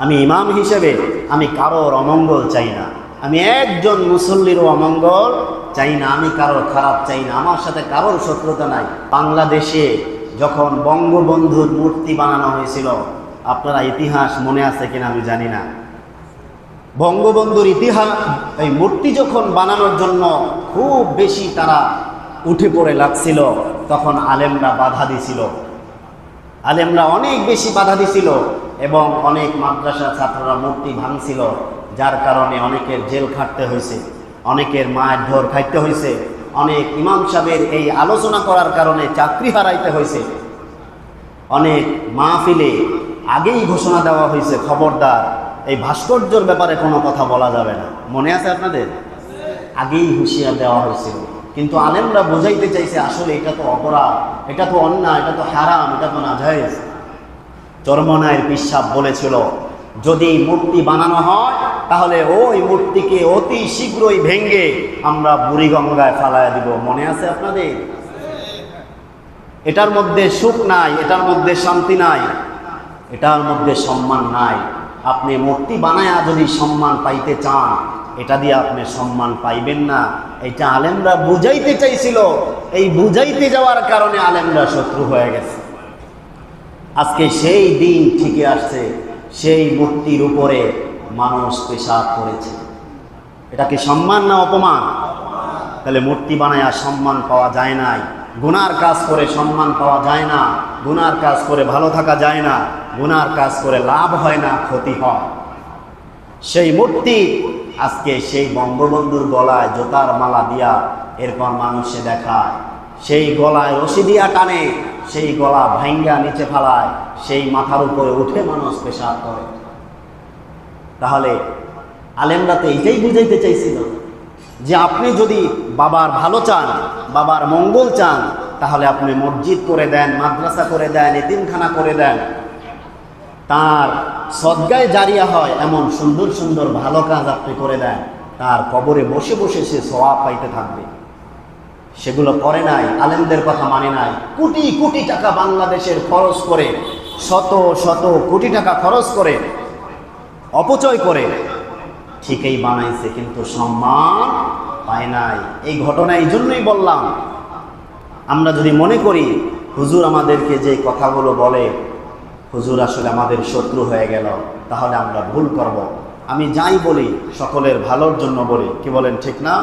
আমি ইমাম হিসেবে আমি কারোর অমঙ্গল চাই না, আমি একজন মুসল্লিরও অমঙ্গল চাই না, আমি কারোর খারাপ চাই না, আমার সাথে কারোর শত্রুতা নাই। বাংলাদেশে যখন বঙ্গবন্ধুর মূর্তি বানানো হয়েছিল, আপনারা ইতিহাস মনে আছে কিনা আমি জানি না, বঙ্গবন্ধুর ইতিহাস এই মূর্তি যখন বানানোর জন্য খুব বেশি তারা উঠে পড়ে লাগছিল, তখন আলেমরা বাধা দিছিল, আলেমরা অনেক বেশি বাধা দিছিল এবং অনেক মাদ্রাসা ছাত্ররা মূর্তি ভাঙছিল, যার কারণে অনেকের জেল খাটতে হয়েছে, অনেকের মায়ের ঢোর খাইতে হয়েছে, অনেক ইমাম সাহেবের এই আলোচনা করার কারণে চাকরি হারাইতে হয়েছে, অনেক মাহফিলে আগেই ঘোষণা দেওয়া হয়েছে খবরদার এই ভাস্কর্যের ব্যাপারে কোনো কথা বলা যাবে না। মনে আছে আপনাদের? আগেই হুঁশিয়ার দেওয়া হয়েছিল, কিন্তু আলেমরা বোঝাইতে চাইছে আসলে এটা তো অপরাধ, এটা তো অন্যায়, এটা তো হারাম, এটা তো নাজায়েজ। চরমনায়ের পীর সাহেব বলেছিল যদি মূর্তি বানানো হয় তাহলে ওই মূর্তিকে অতি শীঘ্রই ভেঙে আমরা বুড়িগঙ্গায় ফালাইয়া দিব। মনে আছে আপনাদের? এটার মধ্যে সুখ নাই, এটার মধ্যে শান্তি নাই, এটার মধ্যে সম্মান নাই। আপনি মূর্তি বানায়া যদি সম্মান পাইতে চান, এটা দিয়ে আপনি সম্মান পাইবেন না। এটা আলেমরা বুঝাইতে চাইছিল, এই বুঝাইতে যাওয়ার কারণে আলেমরা শত্রু হয়ে গেছে। আজকে সেই দিন ঠিকই আসছে, সেই মূর্তির উপরে মানুষ পেশাব করেছে। এটা কি সম্মান না অপমান? তাহলে মূর্তি বানায়া সম্মান পাওয়া যায় নাই, গুনার কাজ করে সম্মান পাওয়া যায় না, গুনার কাজ করে ভালো থাকা যায় না, গুনার কাজ করে লাভ হয় না, ক্ষতি হয়। সেই মূর্তি আজকে সেই বঙ্গবন্ধুর গলায় জোতার মালা দিয়া এরপর মানুষে দেখায়, সেই গলায় রশি দিয়া টানে, সেই গলা ভাঙ্গা নিচে ফেলায়, সেই মাথার উপরে উঠে মানুষ পেশাব করে। তাহলে আলেমরা তো এইটাই বুঝাইতে চাইছিল যে আপনি যদি বাবার ভালো চান, বাবার মঙ্গল চান, তাহলে আপনি মসজিদ করে দেন, মাদ্রাসা করে দেন, এতিমখানা করে দেন, তার সদগায় জারিয়া হয় এমন সুন্দর সুন্দর ভালো কাজ আপনি করে দেন, তার কবরে বসে বসে সে সওয়াব পাইতে থাকবে। সেগুলো করে নাই, আলেমদের কথা মানে নাই, কোটি কোটি টাকা বাংলাদেশের খরচ করে, শত শত কোটি টাকা খরচ করে, অপচয় করে ঠিকই বানাইছে, কিন্তু সম্মান পায় নাই। এই ঘটনা এই জন্যই বললাম, আমরা যদি মনে করি হুজুর আমাদেরকে যে কথাগুলো বলে হুজুর আসলে আমাদের শত্রু হয়ে গেল, তাহলে আমরা ভুল করব। আমি যাই বলি সকলের ভালোর জন্য বলি, কি বলেন ঠিক না?